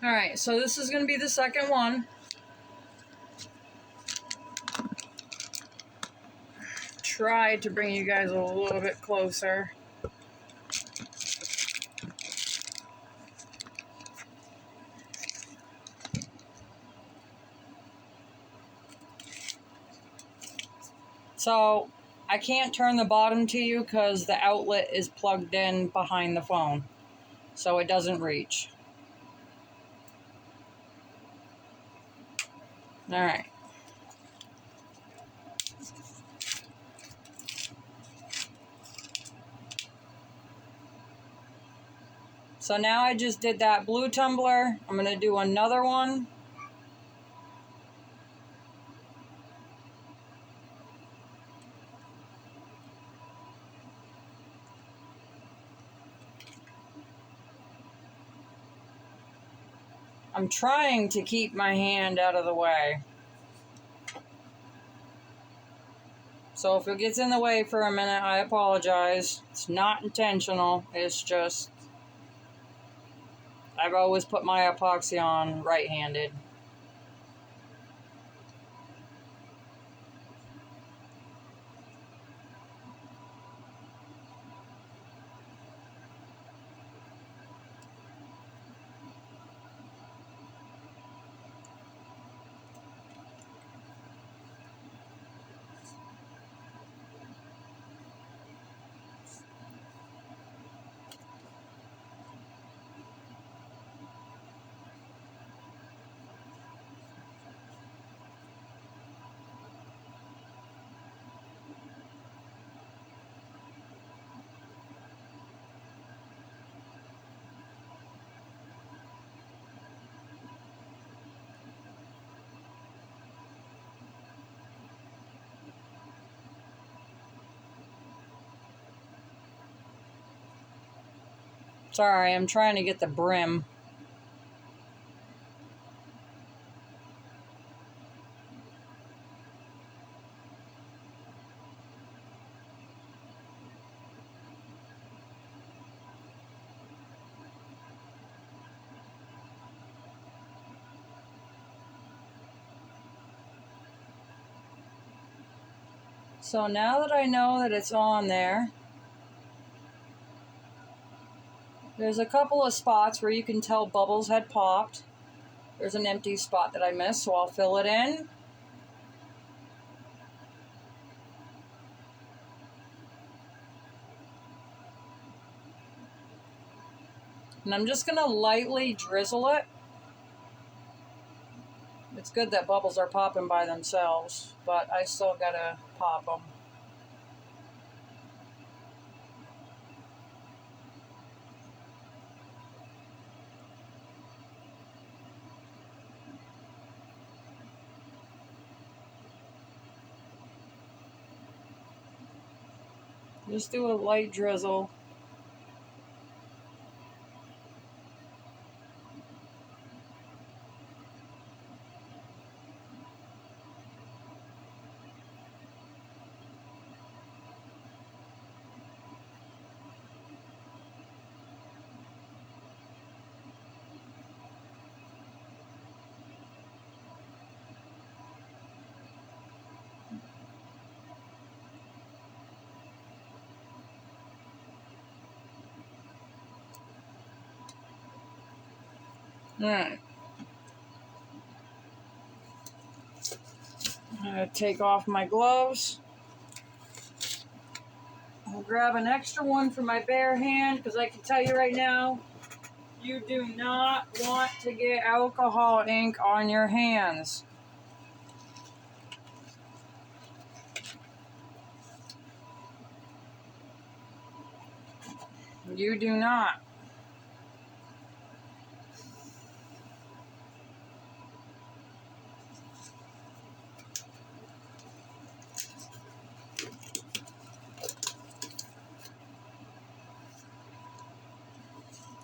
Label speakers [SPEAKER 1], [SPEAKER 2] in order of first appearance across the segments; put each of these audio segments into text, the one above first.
[SPEAKER 1] Alright, so this is going to be the second one. Try to bring you guys a little bit closer. So I can't turn the bottom to you because the outlet is plugged in behind the phone, so it doesn't reach. Alright. So now I just did that blue tumbler. I'm going to do another one. I'm trying to keep my hand out of the way. So if it gets in the way for a minute, I apologize. It's not intentional. It's just, I've always put my epoxy on right-handed. Sorry, I'm trying to get the brim. So now that I know that it's on there, there's a couple of spots where you can tell bubbles had popped. There's an empty spot that I missed, so I'll fill it in. And I'm just going to lightly drizzle it. It's good that bubbles are popping by themselves, but I still got to pop them. Just do a light drizzle. Alright. I'm going to take off my gloves. I'll grab an extra one for my bare hand, because I can tell you right now, you do not want to get alcohol ink on your hands. You do not.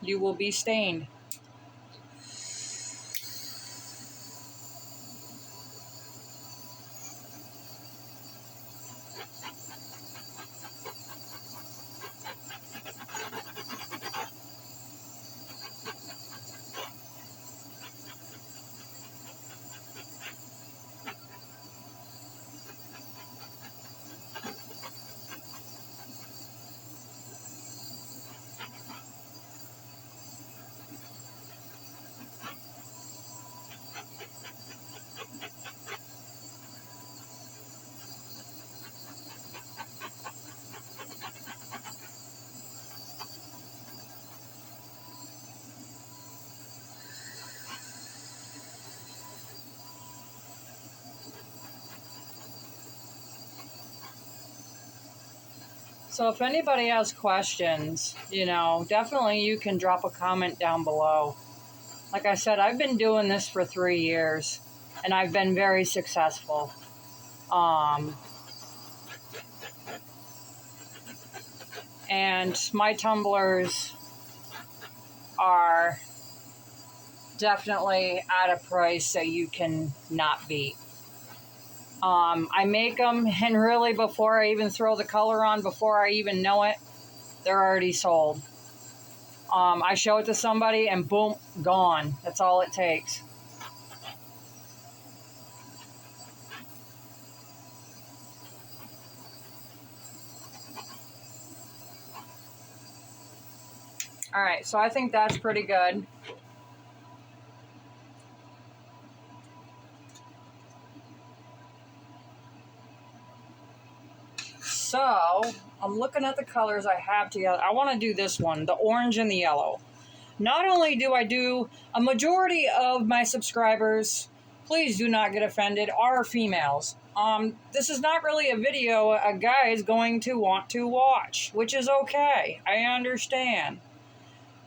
[SPEAKER 1] You will be stained. So if anybody has questions, you know, definitely you can drop a comment down below. Like I said, I've been doing this for 3 years, and I've been very successful. And my tumblers are definitely at a price that you can not beat. I make them, and really before I even throw the color on, before I even know it, they're already sold. I show it to somebody and boom, gone. That's all it takes. All right, so I think that's pretty good. So I'm looking at the colors I have together. I want to do this one, the orange and the yellow. Not only do I do, a majority of my subscribers, please do not get offended, are females. This is not really a video a guy is going to want to watch, which is okay. I understand.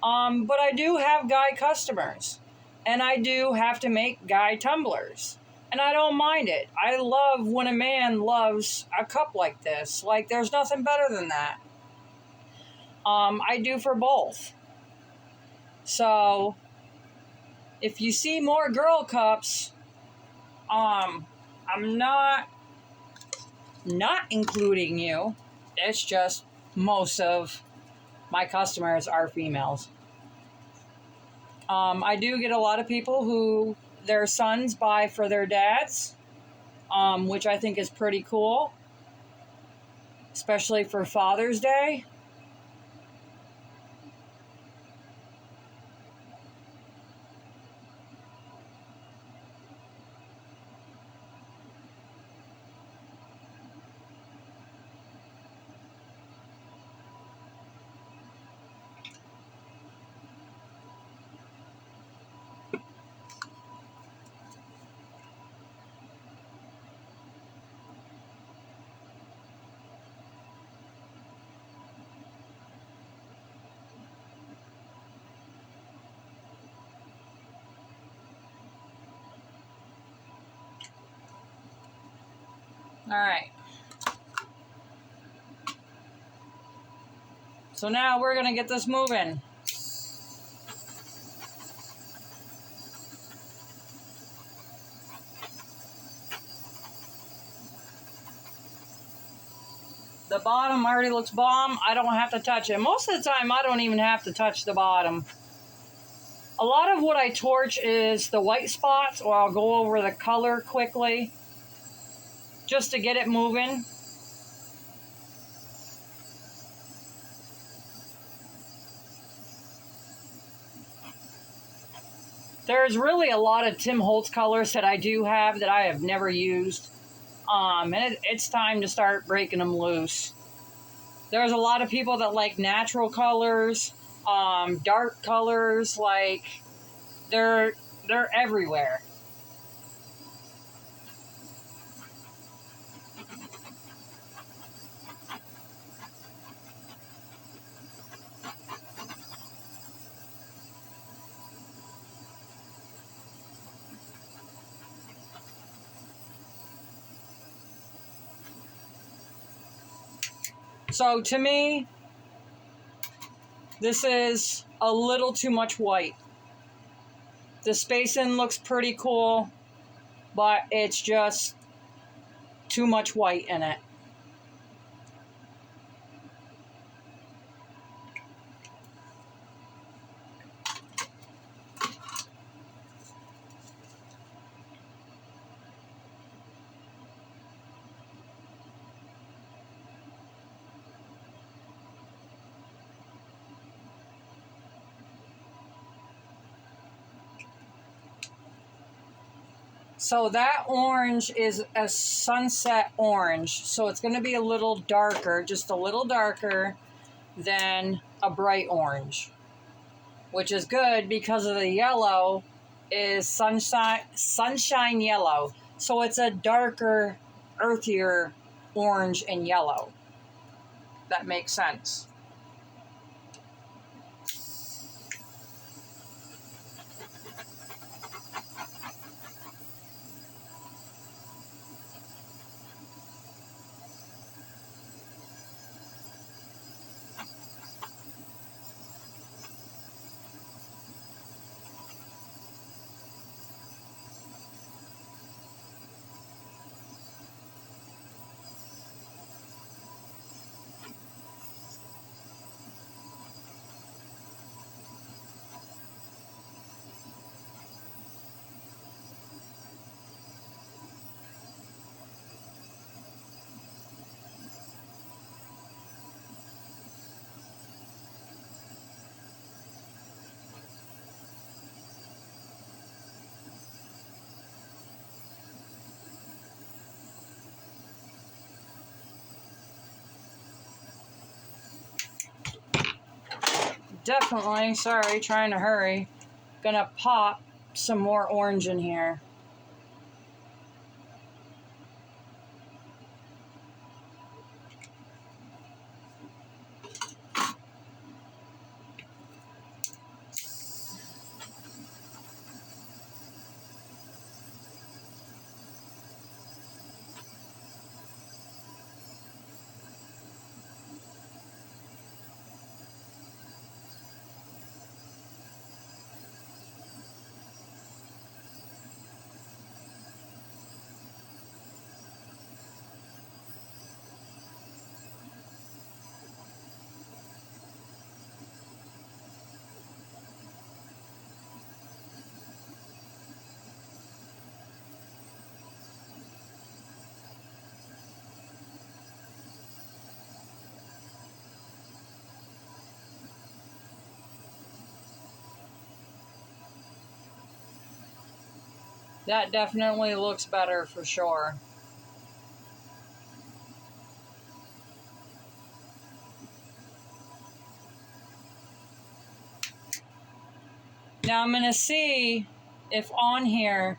[SPEAKER 1] But I do have guy customers, and I do have to make guy tumblers. And I don't mind it. I love when a man loves a cup like this. Like, there's nothing better than that. I do for both. So, if you see more girl cups, I'm not including you. It's just most of my customers are females. I do get a lot of people who their sons buy for their dads, which I think is pretty cool, especially for Father's Day. All right. So now we're going to get this moving. The bottom already looks bomb. I don't have to touch it. Most of the time, I don't even have to touch the bottom. A lot of what I torch is the white spots, or I'll go over the color quickly just to get it moving. There's really a lot of Tim Holtz colors that I do have that I have never used. And it's time to start breaking them loose. There's a lot of people that like natural colors, dark colors, like they're everywhere. So to me, this is a little too much white. The spacing looks pretty cool, but it's just too much white in it. So that orange is a sunset orange. So it's going to be a little darker, just a little darker than a bright orange, which is good because of the yellow is sunshine yellow. So it's a darker, earthier orange and yellow. that makes sense. Definitely, sorry, trying to hurry. Gonna pop some more orange in here. That definitely looks better for sure. Now I'm gonna see if on here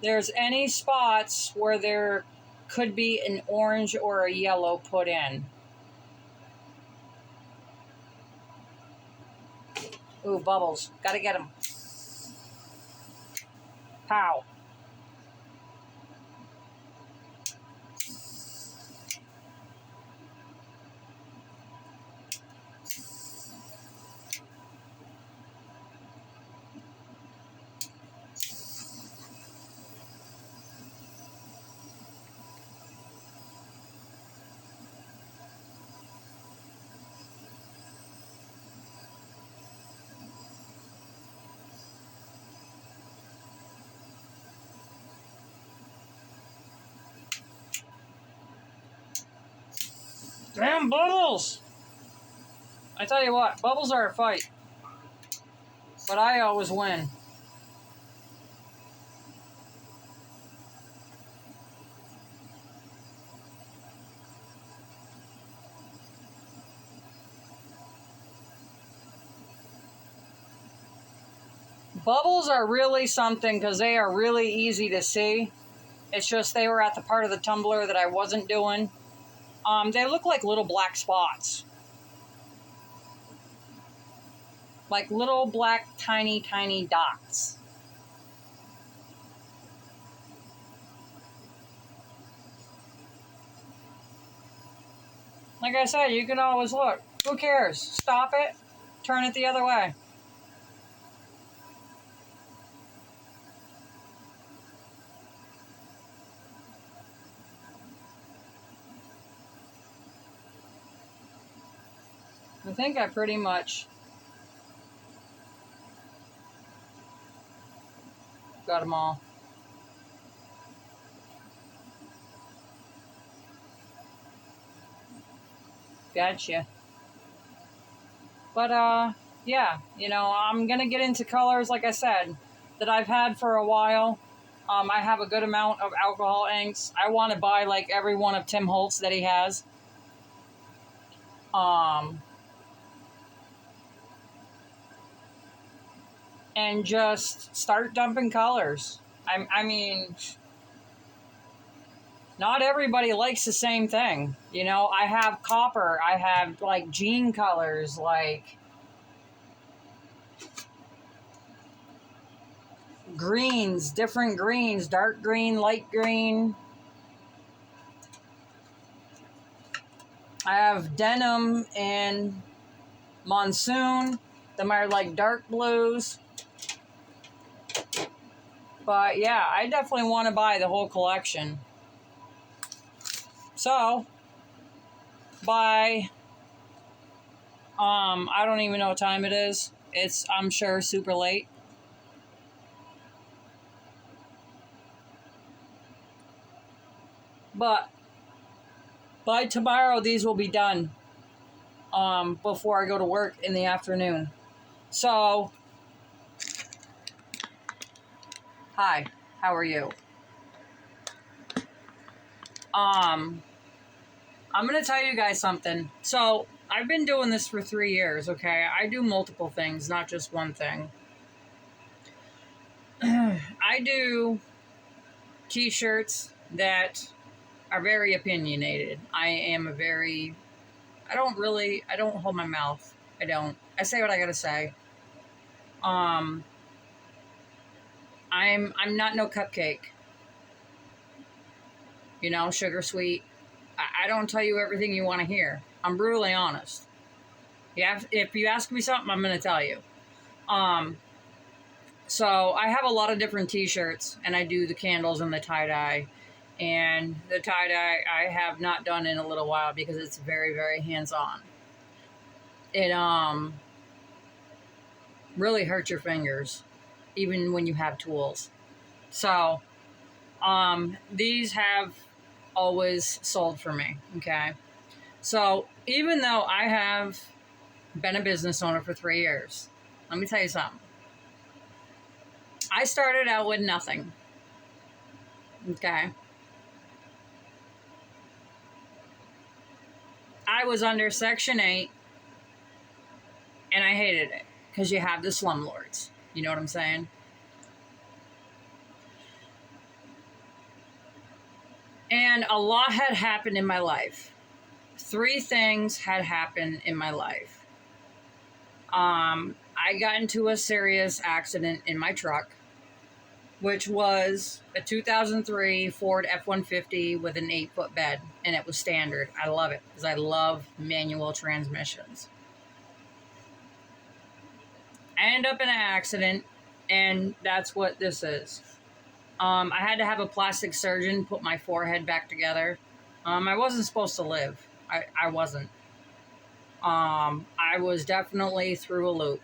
[SPEAKER 1] there's any spots where there could be an orange or a yellow put in. Ooh, bubbles. Gotta get them. Pow. Damn bubbles! I tell you what, bubbles are a fight. But I always win. Bubbles are really something because they are really easy to see. It's just they were at the part of the tumbler that I wasn't doing. They look like little black spots. Like little black tiny, tiny dots. Like I said, you can always look. Who cares? Stop it. Turn it the other way. I think I pretty much got them all. Gotcha. But, yeah, you know, I'm going to get into colors, like I said, that I've had for a while. I have a good amount of alcohol inks. I want to buy, like, every one of Tim Holtz that he has. And just start dumping colors. I mean, Not everybody likes the same thing. You know, I have copper, I have like jean colors, like greens, different greens, dark green, light green. I have denim and monsoon. Them are like dark blues. But yeah, I definitely want to buy the whole collection. So, by, I don't even know what time it is. It's, I'm sure, super late. But by tomorrow, these will be done before I go to work in the afternoon. So, hi, how are you? I'm going to tell you guys something. So, I've been doing this for 3 years, okay? I do multiple things, not just one thing. I do t-shirts that are very opinionated. I don't hold my mouth. I say what I gotta say. I'm not no cupcake. You know, sugar sweet. I don't tell you everything you want to hear. I'm brutally honest. If you ask me something, I'm gonna tell you. So I have a lot of different t-shirts, and I do the candles and the tie-dye. And the tie-dye I have not done in a little while because it's very, very hands-on. It really hurts your fingers, even when you have tools. So these have always sold for me, okay? So even though I have been a business owner for 3 years, let me tell you something. I started out with nothing, okay? I was under Section 8, and I hated it because you have the slumlords. You know what I'm saying? And a lot had happened in my life. 3 things had happened in my life. I got into a serious accident in my truck, which was a 2003 Ford F-150 with an 8-foot bed, and it was standard. I love it because I love manual transmissions. I ended up in an accident, and that's what this is. I had to have a plastic surgeon put my forehead back together. I wasn't supposed to live. I wasn't. I was definitely through a loop.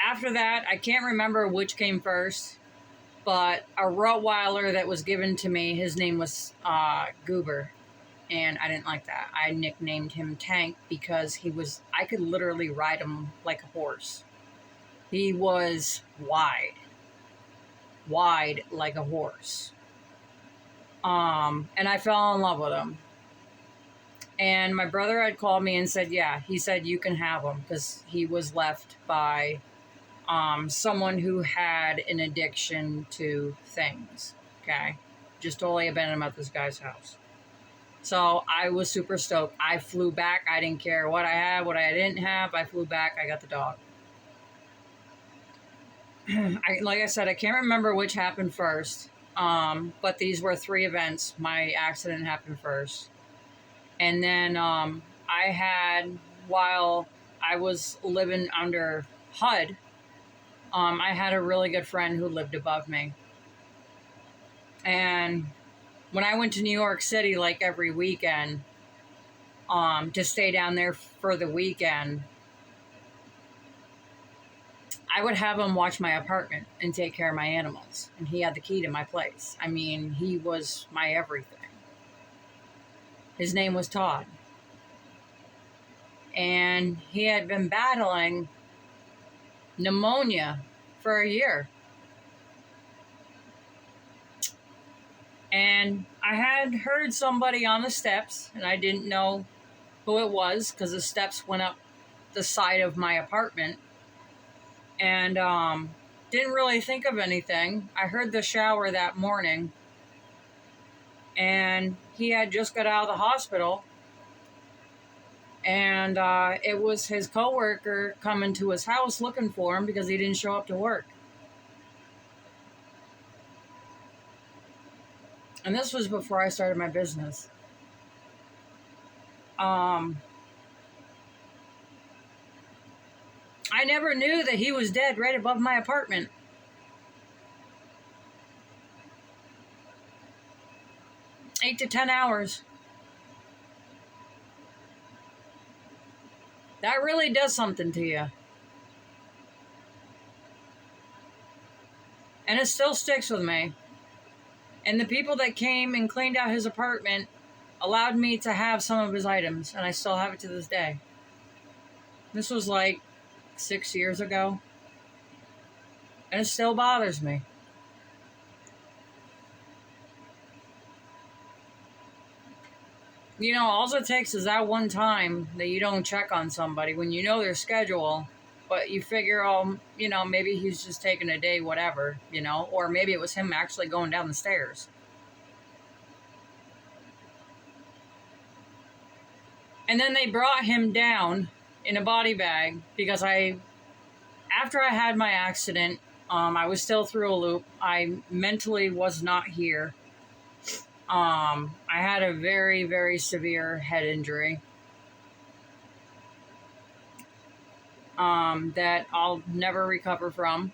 [SPEAKER 1] After that, I can't remember which came first, but a Rottweiler that was given to me, his name was Goober, and I didn't like that. I nicknamed him Tank because I could literally ride him like a horse. He was wide like a horse. And I fell in love with him. And my brother had called me and said, yeah, he said you can have him because he was left by someone who had an addiction to things, okay? Just totally abandoned him at this guy's house. So I was super stoked. I flew back. I didn't care what I had, what I didn't have. I flew back. I got the dog. Like I said, I can't remember which happened first, but these were 3 events. My accident happened first. And then I had, while I was living under HUD, I had a really good friend who lived above me. And when I went to New York City, like every weekend, to stay down there for the weekend, I would have him watch my apartment and take care of my animals. And he had the key to my place. I mean, he was my everything. His name was Todd. And he had been battling pneumonia for a year. And I had heard somebody on the steps, and I didn't know who it was because the steps went up the side of my apartment. And didn't really think of anything. I heard the shower that morning, and he had just got out of the hospital, and it was his coworker coming to his house looking for him because he didn't show up to work. And this was before I started my business. I never knew that he was dead right above my apartment. Eight to 10 hours. That really does something to you. And it still sticks with me. And the people that came and cleaned out his apartment allowed me to have some of his items, and I still have it to this day. This was like 6 years ago, and it still bothers me. You know, all it takes is that one time that you don't check on somebody when you know their schedule, but you figure, oh, you know, maybe he's just taking a day, whatever, you know, or maybe it was him actually going down the stairs. And then they brought him down in a body bag because after I had my accident, I was still through a loop. I mentally was not here. I had a very, very severe head injury. That I'll never recover from.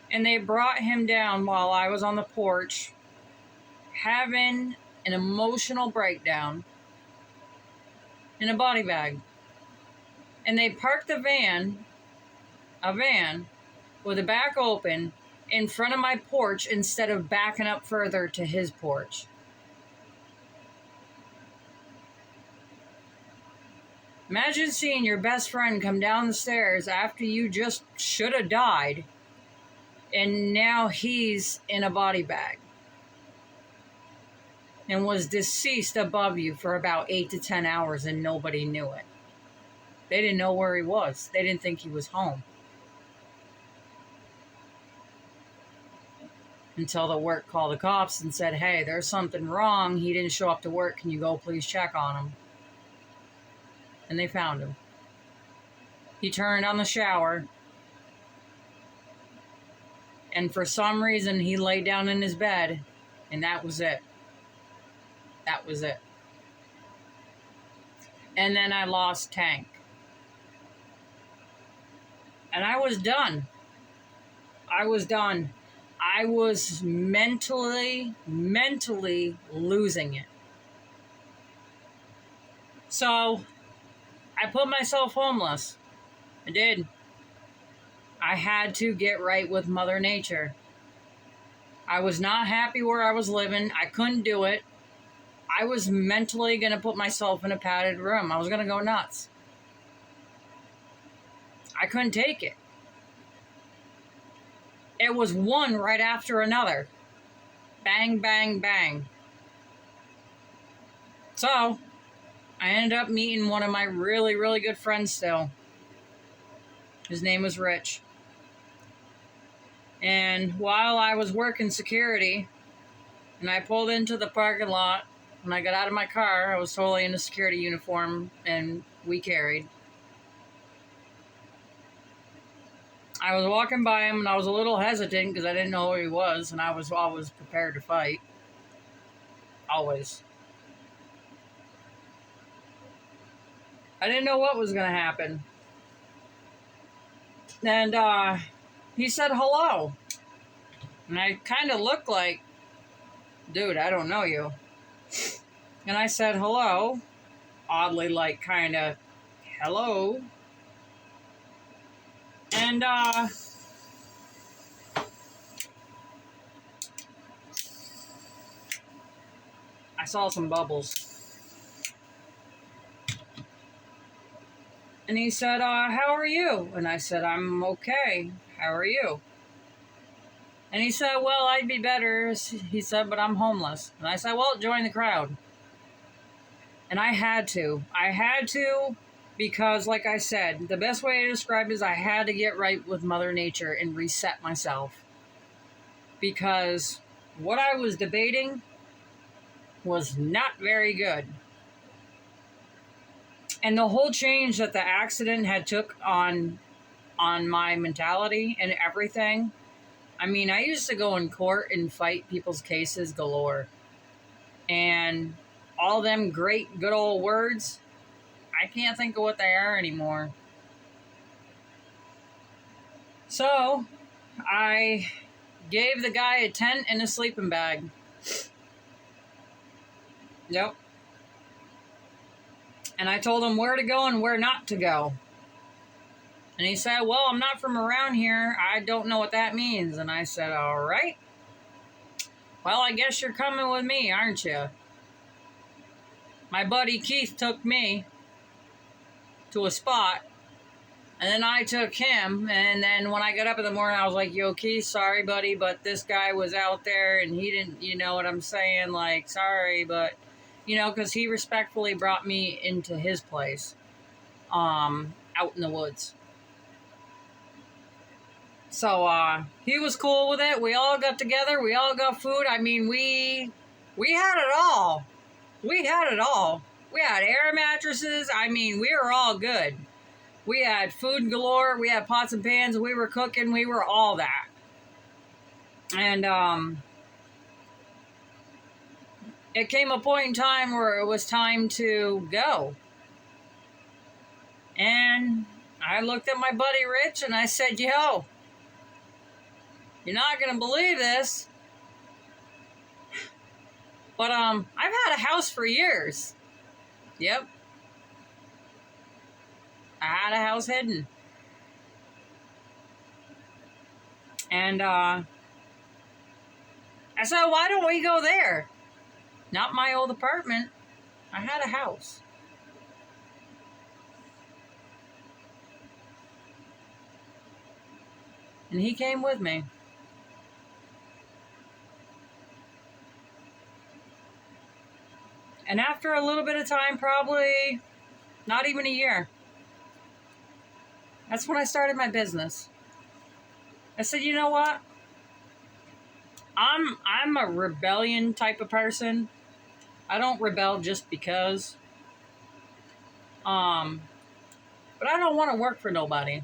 [SPEAKER 1] And they brought him down while I was on the porch having an emotional breakdown in a body bag. And they parked a van with the back open in front of my porch instead of backing up further to his porch. Imagine seeing your best friend come down the stairs after you just should have died, and now he's in a body bag and was deceased above you for about 8 to 10 hours and nobody knew it. They didn't know where he was. They didn't think he was home. Until the work called the cops and said, hey, there's something wrong. He didn't show up to work. Can you go please check on him? And they found him. He turned on the shower. And for some reason, he laid down in his bed. And that was it. That was it. And then I lost Tank. And I was done. I was done. I was mentally losing it. So, I put myself homeless. I did. I had to get right with Mother Nature. I was not happy where I was living. I couldn't do it. I was mentally going to put myself in a padded room. I was going to go nuts. I couldn't take it. It was one right after another. Bang, bang, bang. So, I ended up meeting one of my really, really good friends still. His name was Rich. And while I was working security, and I pulled into the parking lot, when I got out of my car, I was totally in a security uniform, and we carried. I was walking by him, and I was a little hesitant because I didn't know who he was, and I was always prepared to fight. Always. I didn't know what was going to happen. And he said hello. And I kind of looked like, dude, I don't know you. And I said hello. Oddly, like, kind of, hello. And, I saw some bubbles. And he said, how are you? And I said, I'm okay. How are you? And he said, well, I'd be better. He said, but I'm homeless. And I said, well, join the crowd. And I had to. I had to Because, like I said, the best way to describe it is I had to get right with Mother Nature and reset myself. Because what I was debating was not very good. And the whole change that the accident had took on my mentality and everything. I mean, I used to go in court and fight people's cases galore. And all them great good old words, I can't think of what they are anymore. So, I gave the guy a tent and a sleeping bag. Yep. And I told him where to go and where not to go. And he said, well, I'm not from around here. I don't know what that means. And I said, all right. Well, I guess you're coming with me, aren't you? My buddy Keith took me to a spot. And then I took him. And then when I got up in the morning, I was like, yo, Keith, sorry, buddy, but this guy was out there and he didn't, you know what I'm saying? Like, sorry, but, you know, because he respectfully brought me into his place out in the woods. So he was cool with it. We all got together. We all got food. I mean, we had it all. We had it all. We had air mattresses. I mean, we were all good. We had food galore. We had pots and pans. We were cooking. We were all that. And it came a point in time where it was time to go. And I looked at my buddy Rich and I said, yo, you're not going to believe this, but I've had a house for years. Yep. I had a house hidden. And I said, why don't we go there? Not my old apartment. I had a house. And he came with me. And after a little bit of time, probably not even a year, that's when I started my business. I said, you know what? I'm a rebellion type of person. I don't rebel just because. But I don't want to work for nobody.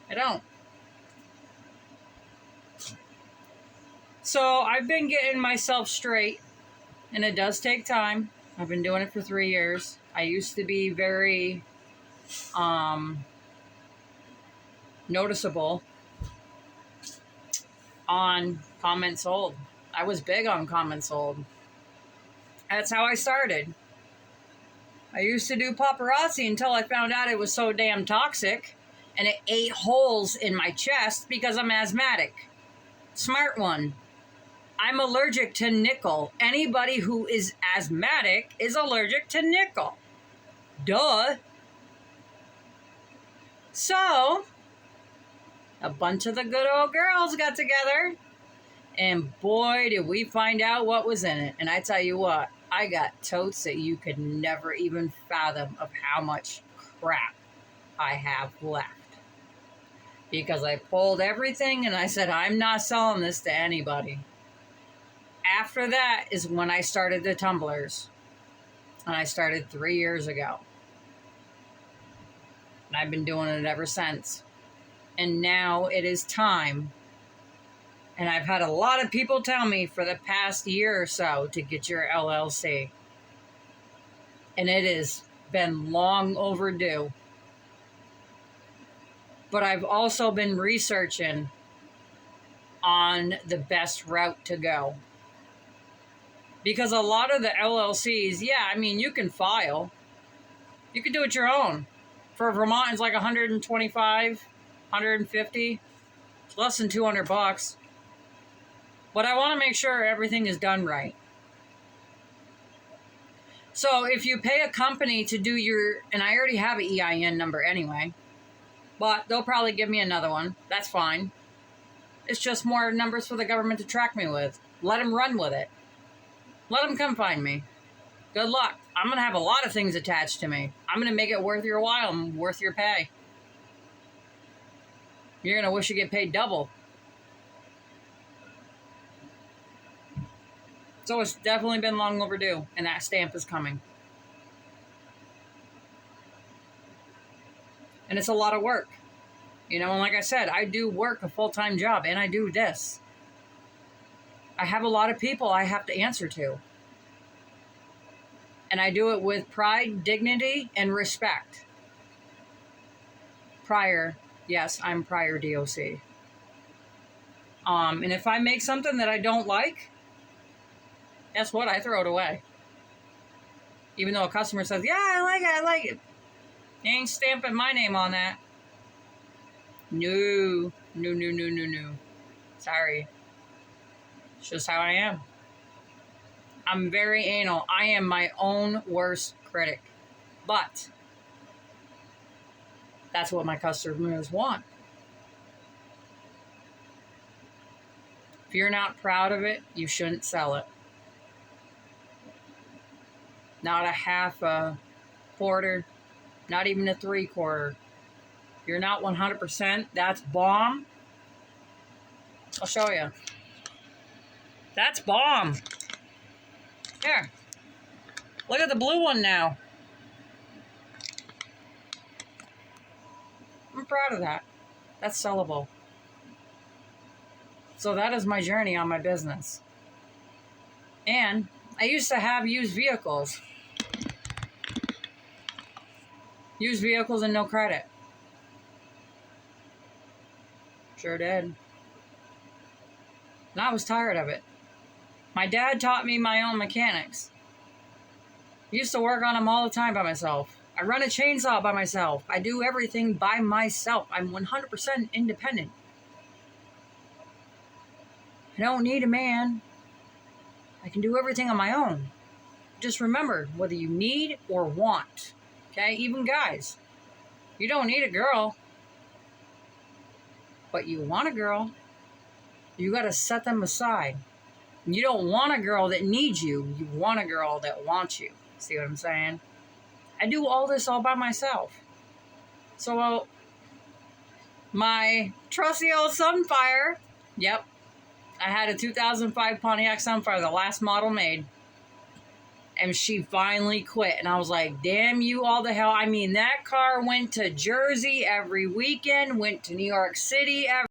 [SPEAKER 1] I don't. So I've been getting myself straight. And it does take time. I've been doing it for 3 years. I used to be very noticeable on comments sold. I was big on comments sold. That's how I started. I used to do paparazzi until I found out it was so damn toxic. And it ate holes in my chest because I'm asthmatic. Smart one. I'm allergic to nickel. Anybody who is asthmatic is allergic to nickel. Duh. So, a bunch of the good old girls got together, and boy, did we find out what was in it. And I tell you what, I got totes that you could never even fathom of how much crap I have left. Because I pulled everything and I said, I'm not selling this to anybody. After that is when I started the tumblers. And I started 3 years ago. And I've been doing it ever since. And now it is time. And I've had a lot of people tell me for the past year or so to get your LLC. And it has been long overdue. But I've also been researching on the best route to go. Because a lot of the LLCs, yeah, I mean, you can file. You can do it your own. For Vermont, it's like 125, 150. It's less than $200. But I want to make sure everything is done right. So if you pay a company to do your, and I already have an EIN number anyway, but they'll probably give me another one. That's fine. It's just more numbers for the government to track me with. Let them run with it. Let them come find me. Good luck. I'm going to have a lot of things attached to me. I'm going to make it worth your while and worth your pay. You're going to wish you get paid double. So it's definitely been long overdue, and that stamp is coming. And it's a lot of work. You know, and like I said, I do work a full-time job, and I do this. I have a lot of people I have to answer to. And I do it with pride, dignity, and respect. Prior, yes, I'm prior DOC. And if I make something that I don't like, guess what? I throw it away. Even though a customer says, yeah, I like it. You ain't stamping my name on that. No. Sorry. It's just how I am. I'm very anal. I am my own worst critic. But that's what my customers want. If you're not proud of it, you shouldn't sell it. Not a half, a quarter, not even a 3/4. You're not 100%. That's bomb. I'll show you. That's bomb. Here. Look at the blue one now. I'm proud of that. That's sellable. So that is my journey on my business. And I used to have used vehicles. Used vehicles and no credit. Sure did. And I was tired of it. My dad taught me my own mechanics. I used to work on them all the time by myself. I run a chainsaw by myself. I do everything by myself. I'm 100% independent. I don't need a man. I can do everything on my own. Just remember, whether you need or want, okay? Even guys, you don't need a girl, but you want a girl. You got to set them aside. You don't want a girl that needs you. You want a girl that wants you. See what I'm saying? I do all this all by myself. So, my trusty old Sunfire, yep, I had a 2005 Pontiac Sunfire, the last model made. And she finally quit. And I was like, damn you all the hell. I mean, that car went to Jersey every weekend, went to New York City every